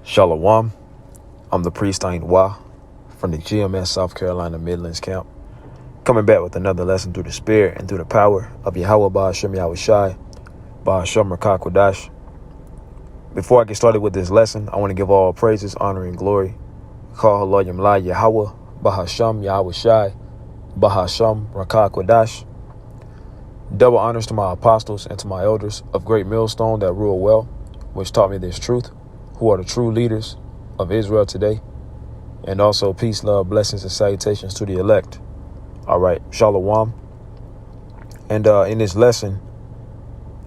Shalom. I'm the priest Ain Wah from the GMS South Carolina Midlands camp, coming back with another lesson through the spirit and through the power of Yahweh Ba'ashem Yahushai, Ba'ashem Rakah Kodash. Before I get started with this lesson, I want to give all praises, honor, and glory. Call Halal Yamla Yahweh, Ba'ashem Yahushai, Ba'ashem Rakah Kodash. Double honors to my apostles and to my elders of Great Millstone that rule well, which taught me this truth, who are the true leaders of Israel today. And also peace, love, blessings, and salutations to the elect. All right, Shalom. And in this lesson,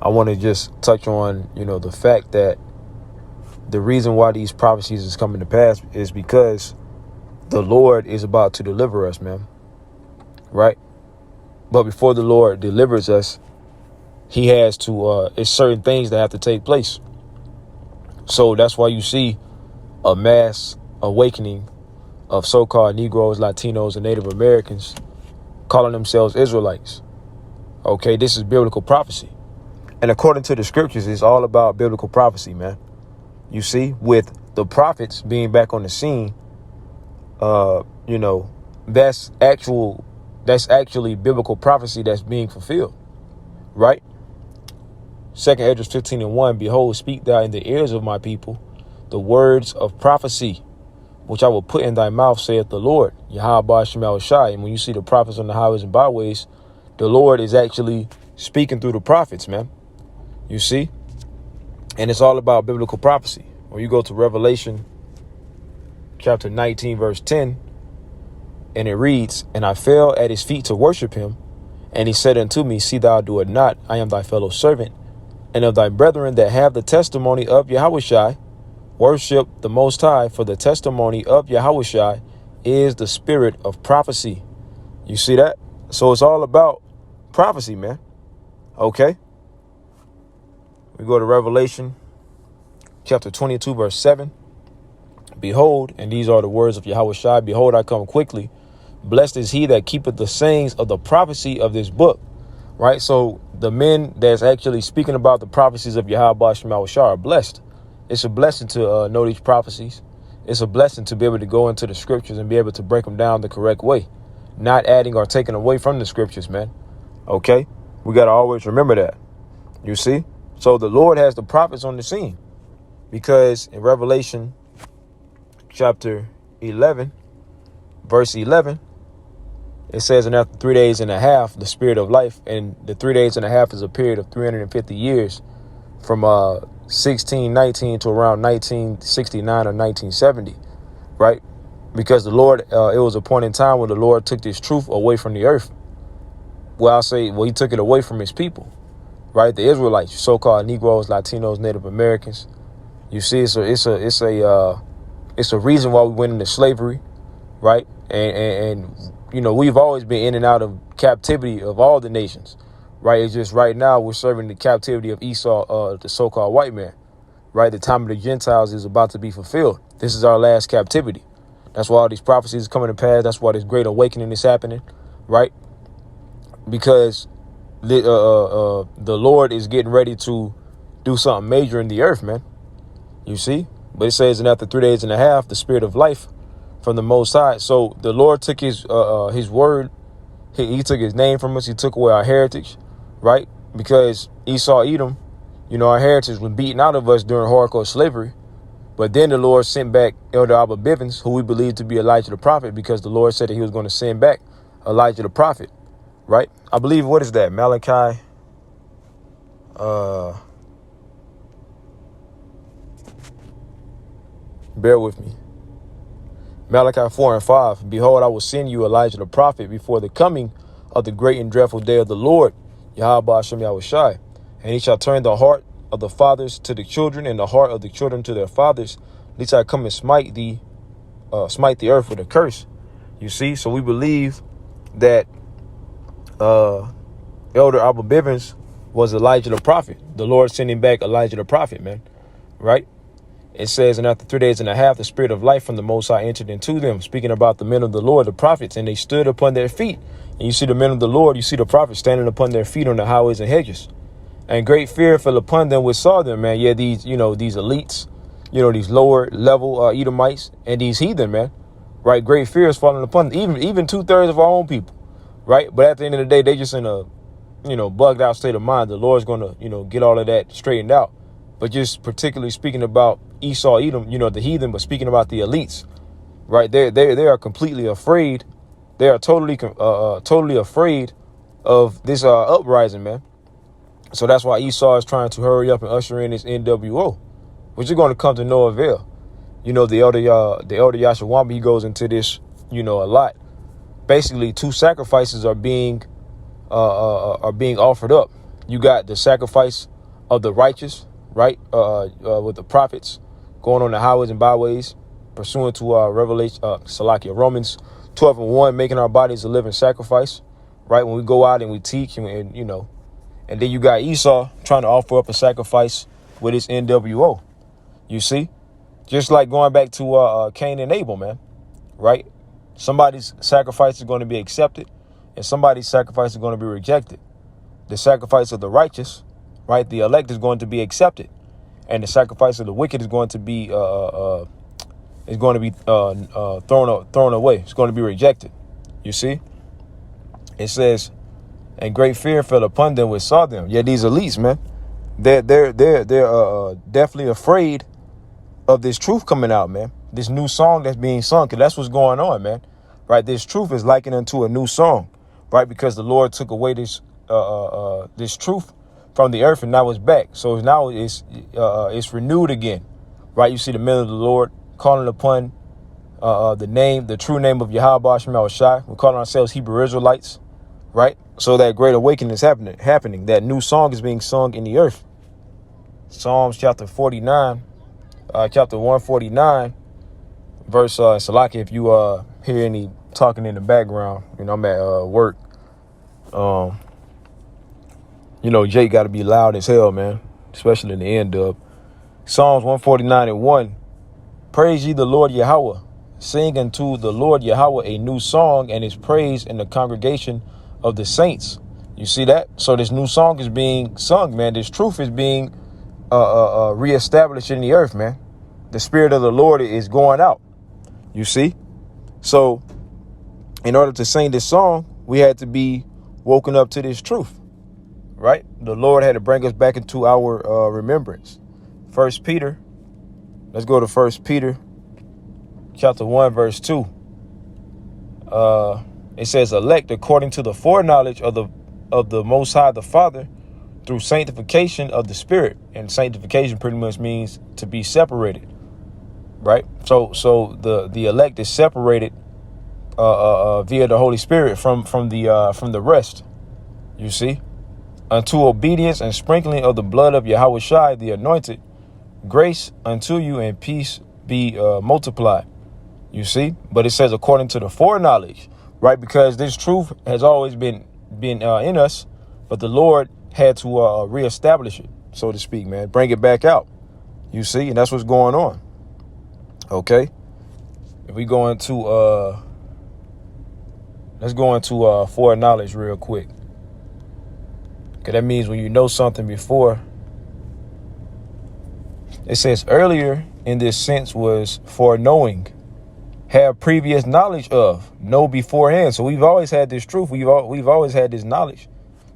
I want to just touch on, the fact that the reason why these prophecies is coming to pass is because the Lord is about to deliver us, man. Right? But before the Lord delivers us, he has to, it's certain things that have to take place. So that's why you see a mass awakening of so-called Negroes, Latinos, and Native Americans calling themselves Israelites. Okay, this is biblical prophecy. And according to the scriptures, it's all about biblical prophecy, man. You see, with the prophets being back on the scene, that's actually biblical prophecy that's being fulfilled, right? 2 Esdras 15:1, behold, speak thou in the ears of my people the words of prophecy, which I will put in thy mouth, saith the Lord, Yahweh Ba'ashem Yahushai. And when you see the prophets on the highways and byways, the Lord is actually speaking through the prophets, man. You see? And it's all about biblical prophecy. When you go to Revelation chapter 19, verse 10, and it reads, and I fell at his feet to worship him. And he said unto me, see thou do it not. I am thy fellow servant, and of thy brethren that have the testimony of Yahushai. Worship the Most High, for the testimony of Yahushai is the spirit of prophecy. You see that? So it's all about prophecy, man. Okay. We go to Revelation chapter 22, verse 7. Behold, and these are the words of Yahushai, behold, I come quickly. Blessed is he that keepeth the sayings of the prophecy of this book. Right? So the men that's actually speaking about the prophecies of Yahweh Ba'ashem Yahushai are blessed. It's a blessing to know these prophecies. It's a blessing to be able to go into the scriptures and be able to break them down the correct way, not adding or taking away from the scriptures, man. Okay? We got to always remember that. You see? So the Lord has the prophets on the scene, because in Revelation chapter 11, verse 11, it says, and after 3 days and a half, the spirit of life, and the 3 days and a half is a period of 350 years from 1619 to around 1969 or 1970, right? Because the Lord, it was a point in time when the Lord took this truth away from the earth. He took it away from his people, right? The Israelites, so-called Negroes, Latinos, Native Americans. You see, it's a reason why we went into slavery, right? And we've always been in and out of captivity of all the nations, right? It's just right now we're serving the captivity of Esau, the so-called white man, right? The time of the Gentiles is about to be fulfilled. This is our last captivity. That's why all these prophecies are coming to pass. That's why this great awakening is happening, right? Because the Lord is getting ready to do something major in the earth, man. You see? But it says, and after 3 days and a half, the spirit of life from the Most High. So the Lord took his word. He took his name from us. He took away our heritage, right? Because Esau, Edom, our heritage was beaten out of us during hardcore slavery. But then the Lord sent back Elder Abba Bivens, who we believe to be Elijah the prophet, because the Lord said that he was going to send back Elijah the prophet, right? I believe, what is that? Malachi, bear with me. Malachi 4:5, behold, I will send you Elijah the prophet before the coming of the great and dreadful day of the Lord, Yahweh Ba'ashem Yahushai. And he shall turn the heart of the fathers to the children, and the heart of the children to their fathers, lest I come and smite the earth with a curse. You see, so we believe that Elder Abba Bivens was Elijah the prophet. The Lord sending back Elijah the prophet, man, right? It says, and after 3 days and a half, the spirit of life from the Most High entered into them, speaking about the men of the Lord, the prophets, and they stood upon their feet. And you see the men of the Lord, you see the prophets standing upon their feet on the highways and hedges. And great fear fell upon them which saw them, man. Yeah, these, these elites, these lower level Edomites and these heathen, man. Right? Great fear is falling upon them, even 2/3 of our own people. Right? But at the end of the day, they just in a, bugged out state of mind. The Lord's going to, get all of that straightened out. But just particularly speaking about Esau, Edom, the heathen, but speaking about the elites, right? They are completely afraid. They are totally afraid of this uprising, man. So that's why Esau is trying to hurry up and usher in this NWO, which is going to come to no avail. The elder Yashawamba, he goes into this, a lot. Basically, 2 sacrifices are being offered up. You got the sacrifice of the righteous, right? With the prophets going on the highways and byways, pursuant to Romans 12:1, making our bodies a living sacrifice, right? When we go out and we teach and then you got Esau trying to offer up a sacrifice with his NWO. You see, just like going back to Cain and Abel, man, right? Somebody's sacrifice is going to be accepted and somebody's sacrifice is going to be rejected. The sacrifice of the righteous, right, the elect, is going to be accepted, and the sacrifice of the wicked is going to be thrown away. It's going to be rejected. You see, it says, and great fear fell upon them which saw them. Yeah, these elites, man, they're definitely afraid of this truth coming out, man. This new song that's being sung, because that's what's going on, man. Right, this truth is likened unto a new song, right? Because the Lord took away this truth from the earth, and now it's back. So now it's renewed again, right? You see the men of the Lord calling upon the true name of Yahweh Shema Shai. We're calling ourselves Hebrew Israelites, right? So that great awakening is happening. That new song is being sung in the earth. Psalms chapter 149, verse Salaki. If you hear any talking in the background, I'm at work. Jake got to be loud as hell, man, especially in the end of Psalms 149:1. Praise ye the Lord Yahweh. Sing unto the Lord Yahweh a new song, and his praise in the congregation of the saints. You see that? So this new song is being sung, man. This truth is being reestablished in the earth, man. The Spirit of the Lord is going out. You see? So in order to sing this song, we had to be woken up to this truth, right? The Lord had to bring us back into our remembrance. 1 Peter. Let's go to 1 Peter chapter 1, verse 2. It says, elect according to the foreknowledge of the Most High, the Father, through sanctification of the Spirit. And sanctification pretty much means to be separated, right? So the elect is separated via the Holy Spirit from the rest. You see, unto obedience and sprinkling of the blood of Yahweh Shai, the anointed, grace unto you and peace be multiplied. You see, but it says according to the foreknowledge, right? Because this truth has always been in us, but the Lord had to reestablish it, so to speak, man. Bring it back out. You see, and that's what's going on. Okay, if we go into let's go into foreknowledge real quick, because that means when you know something before. It says earlier in this sense was foreknowing, have previous knowledge of, know beforehand. So we've always had this truth. We've always had this knowledge.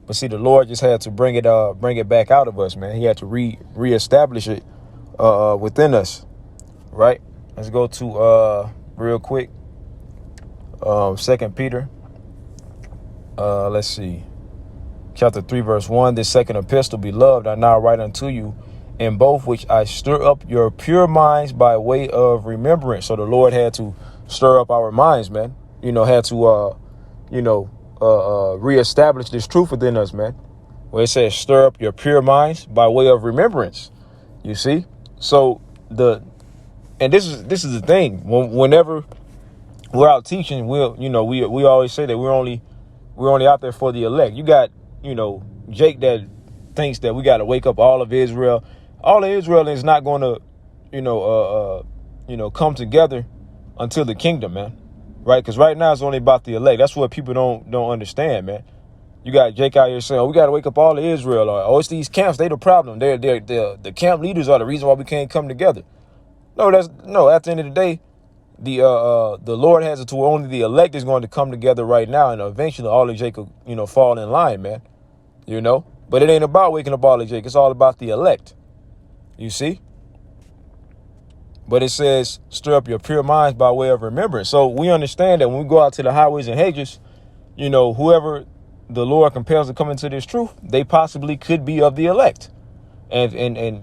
But see, the Lord just had to bring it back out of us, man. He had to reestablish it within us, right? Let's go to real quick 2 Peter. Let's see, chapter 3, verse 1. This second epistle, beloved, I now write unto you, in both which I stir up your pure minds by way of remembrance. So the Lord had to stir up our minds, man. Had to reestablish this truth within us, man. Where it says stir up your pure minds by way of remembrance. You see? So this is the thing. Whenever we're out teaching, we always say that we're only out there for the elect. You got, Jake that thinks that we got to wake up all of Israel. All of Israel is not going to, come together until the kingdom, man. Right? Because right now it's only about the elect. That's what people don't understand, man. You got Jake out here saying, oh, we got to wake up all of Israel. Or, oh, it's these camps. They the problem. The camp leaders are the reason why we can't come together. No, at the end of the day, the Lord has it to where only the elect is going to come together right now. And eventually all of Jacob, fall in line, man. But it ain't about waking up all of Jacob. It's all about the elect. You see? But it says, stir up your pure minds by way of remembrance. So we understand that when we go out to the highways and hedges, whoever the Lord compels to come into this truth, they possibly could be of the elect. And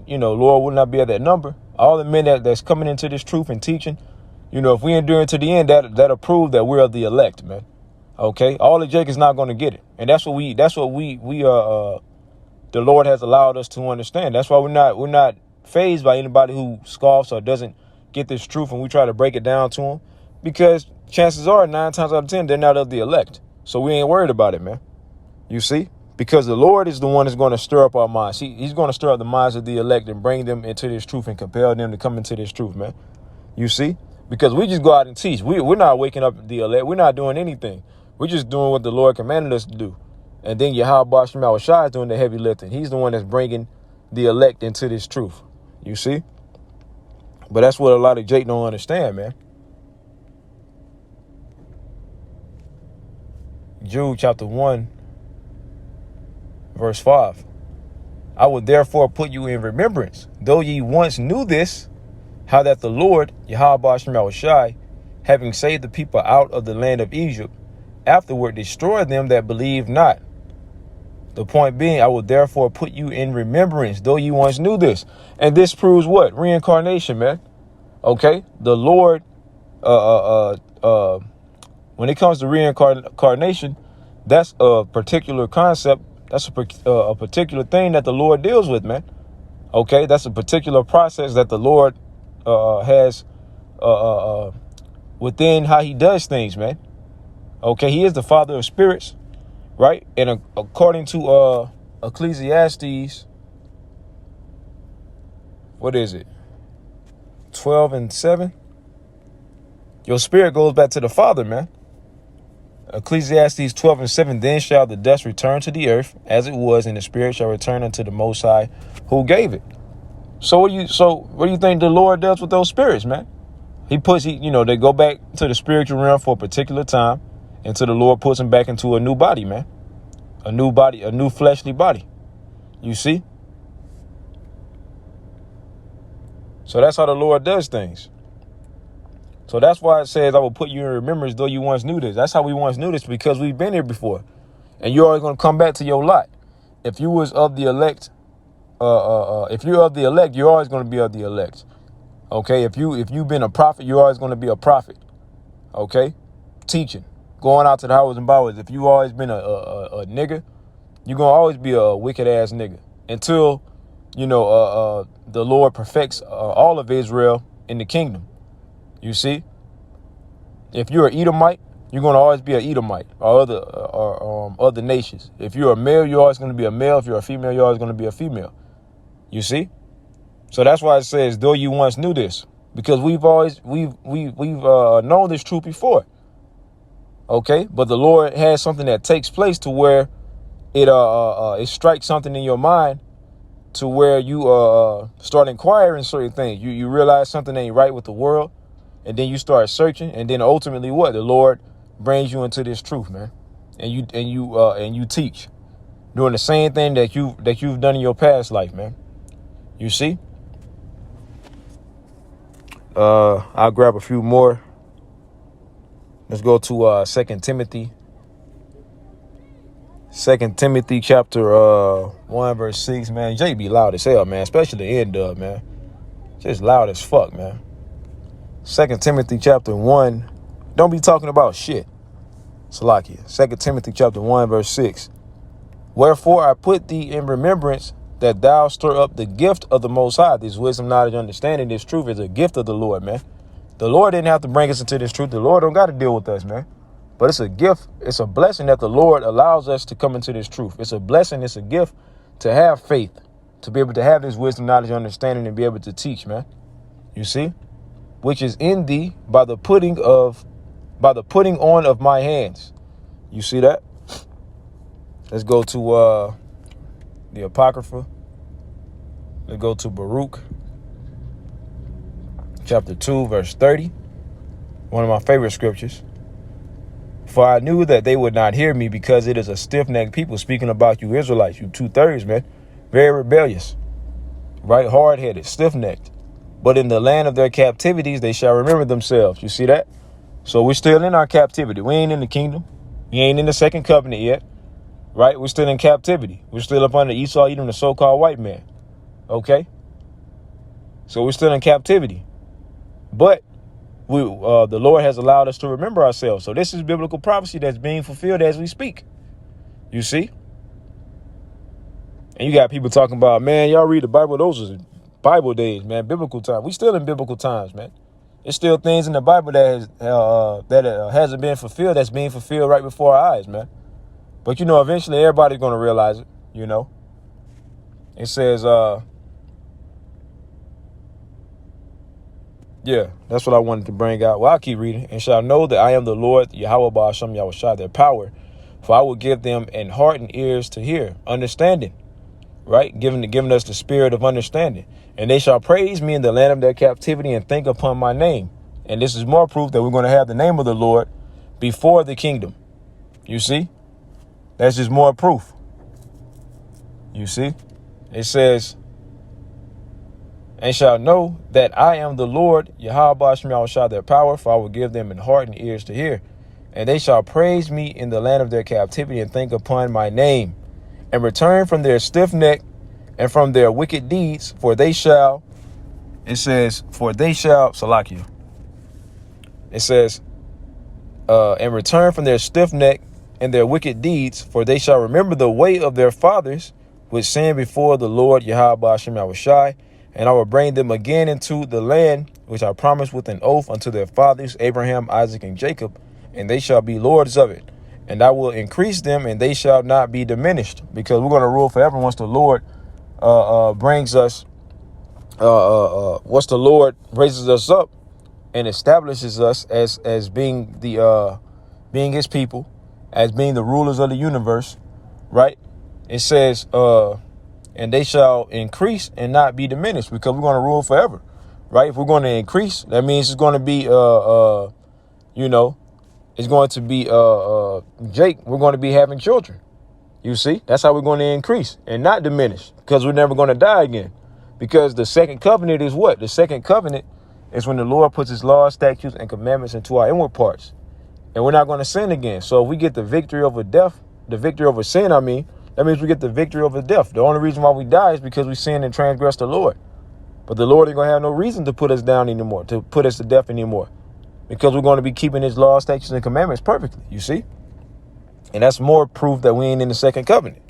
Lord will not be at that number. All the men that's coming into this truth and teaching, if we endure to the end, that'll prove that we're of the elect, man. Okay? All of Jake is not going to get it. And that's what the Lord has allowed us to understand. That's why we're not fazed by anybody who scoffs or doesn't get this truth and we try to break it down to them, because chances are 9 times out of 10 they're not of the elect. So we ain't worried about it, man. You see, because the Lord is the one that's going to stir up our minds. He's going to stir up the minds of the elect and bring them into this truth and compel them to come into this truth, man. You see, because we just go out and teach. We're not waking up the elect. We're not doing anything. We're just doing what the Lord commanded us to do. And then Yahweh Shema Shai is doing the heavy lifting. He's the one that's bringing the elect into this truth. You see? But that's what a lot of Jake don't understand, man. Jude chapter 1, verse 5. I will therefore put you in remembrance, though ye once knew this, how that the Lord, Yahweh Shema Shai, having saved the people out of the land of Egypt, afterward destroyed them that believed not. The point being, I will therefore put you in remembrance, though you once knew this. And this proves what? Reincarnation, man. Okay? The Lord, when it comes to reincarnation, that's a particular concept. That's a particular thing that the Lord deals with, man. Okay? That's a particular process that the Lord has within how he does things, man. Okay? He is the Father of spirits. Right. And according to Ecclesiastes, what is it? 12:7. Your spirit goes back to the Father, man. Ecclesiastes 12:7. Then shall the dust return to the earth as it was, and the spirit shall return unto the Most High who gave it. So what do you think the Lord does with those spirits, man? They go back to the spiritual realm for a particular time, until the Lord puts them back into a new body, man. A new body, a new fleshly body. You see? So that's how the Lord does things. So that's why it says, I will put you in remembrance, though you once knew this. That's how we once knew this, because we've been here before. And you're always going to come back to your lot. If you was of the elect, if you're of the elect, you're always going to be of the elect. Okay? If you've been a prophet, you're always going to be a prophet. Okay? Teaching. Going out to the highways and byways. If you've always been a nigga, you're going to always be a wicked ass nigga until, the Lord perfects all of Israel in the kingdom. You see, if you're an Edomite, you're going to always be an Edomite or other nations. If you're a male, you're always going to be a male. If you're a female, you're always going to be a female. You see? So that's why it says, though you once knew this, because we've known this truth before. Okay, but the Lord has something that takes place to where it strikes something in your mind to where you start inquiring certain things. You realize something ain't right with the world, and then you start searching, and then ultimately what? The Lord brings you into this truth, man, and you teach, doing the same thing that you've done in your past life, man. You see? I'll grab a few more. Let's go to 2 Timothy. 2 Timothy chapter 1 verse 6, man. Jay be loud as hell, man, especially the end of, man. Just loud as fuck, man. 2 Timothy chapter 1. Don't be talking about shit. Salakia. 2 Timothy chapter 1 verse 6. Wherefore I put thee in remembrance that thou stir up the gift of the Most High. This wisdom, knowledge, understanding, this truth is a gift of the Lord, man. The Lord didn't have to bring us into this truth. The Lord don't got to deal with us, man. But it's a gift. It's a blessing that the Lord allows us to come into this truth. It's a blessing. It's a gift to have faith, to be able to have this wisdom, knowledge, understanding, and be able to teach, man. You see? Which is in thee by the putting on of my hands. You see that? Let's go to the Apocrypha. Let's go to Baruch chapter 2, verse 30. One of my favorite scriptures. For I knew that they would not hear me, because it is a stiff-necked people, speaking about you Israelites, you 2/3, man. Very rebellious, right? Hard-headed, stiff-necked. But in the land of their captivities, they shall remember themselves. You see that? So we're still in our captivity. We ain't in the kingdom. We ain't in the second covenant yet, right? We're still in captivity. We're still up under Esau, Edom, the so-called white man. Okay? So we're still in captivity. But the Lord has allowed us to remember ourselves. So this is biblical prophecy that's being fulfilled as we speak. You see? And you got people talking about, man, y'all read the Bible. Those are Bible days, man. Biblical time. We still in biblical times, man. There's still things in the Bible that hasn't been fulfilled, that's being fulfilled right before our eyes, man. But, you know, eventually everybody's going to realize it, you know. It says, yeah, that's what I wanted to bring out. Well, I'll keep reading. And shall know that I am the Lord, Yahweh Ba'ashem Yahushua, their power. For I will give them an heart and ears to hear, understanding, right? Giving us the spirit of understanding. And they shall praise me in the land of their captivity and think upon my name. And this is more proof that we're going to have the name of the Lord before the kingdom. You see? That's just more proof. You see? It says, and shall know that I am the Lord, Yahweh Ba'ashem Yahushua, their power, for I will give them an heart and ears to hear. And they shall praise me in the land of their captivity and think upon my name, and return from their stiff neck and from their wicked deeds, for they shall, it says, Salakia. It says, and return from their stiff neck and their wicked deeds, for they shall remember the way of their fathers, which sinned before the Lord, Yahweh Ba'ashem Yahushua, and I will bring them again into the land which I promised with an oath unto their fathers, Abraham, Isaac, and Jacob, and they shall be lords of it. And I will increase them, and they shall not be diminished, because we're going to rule forever once the Lord brings us, once the Lord raises us up and establishes us as being being his people, as being the rulers of the universe, right? It says, and they shall increase and not be diminished, because we're going to rule forever, right? If we're going to increase, that means it's going to be, you know, it's going to be Jake. We're going to be having children. You see, that's how we're going to increase and not diminish, because we're never going to die again. Because the second covenant is what? The second covenant is when the Lord puts his laws, statutes, and commandments into our inward parts, and we're not going to sin again. So if we get the victory over death, the victory over sin, that means we get the victory over death. The only reason why we die is because we sin and transgress the Lord. But the Lord ain't going to have no reason to put us down anymore, to put us to death anymore, because we're going to be keeping his laws, statutes, and commandments perfectly, you see? And that's more proof that we ain't in the second covenant.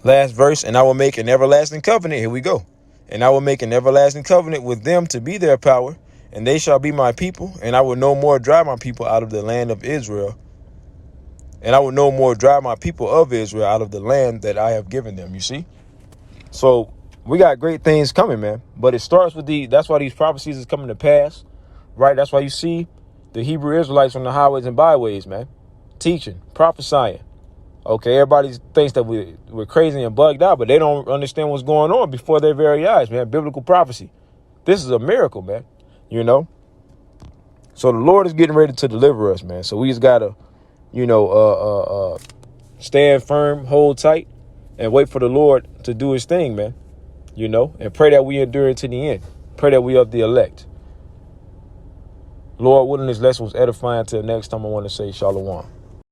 Last verse, and I will make an everlasting covenant. Here we go. And I will make an everlasting covenant with them to be their power, and they shall be my people, and I will no more drive my people out of the land of Israel. And I will no more drive my people of Israel out of the land that I have given them, you see? So we got great things coming, man. But it starts with that's why these prophecies is coming to pass, right? That's why you see the Hebrew Israelites on the highways and byways, man, teaching, prophesying. Okay, everybody thinks that we're crazy and bugged out, but they don't understand what's going on before their very eyes, man. Biblical prophecy. This is a miracle, man, you know? So the Lord is getting ready to deliver us, man. So we just got to, you know, stand firm, hold tight, and wait for the Lord to do his thing, man, you know, and pray that we endure to the end. Pray that we of the elect. Lord willing, this lesson was edifying. Till next time, I want to say shalom.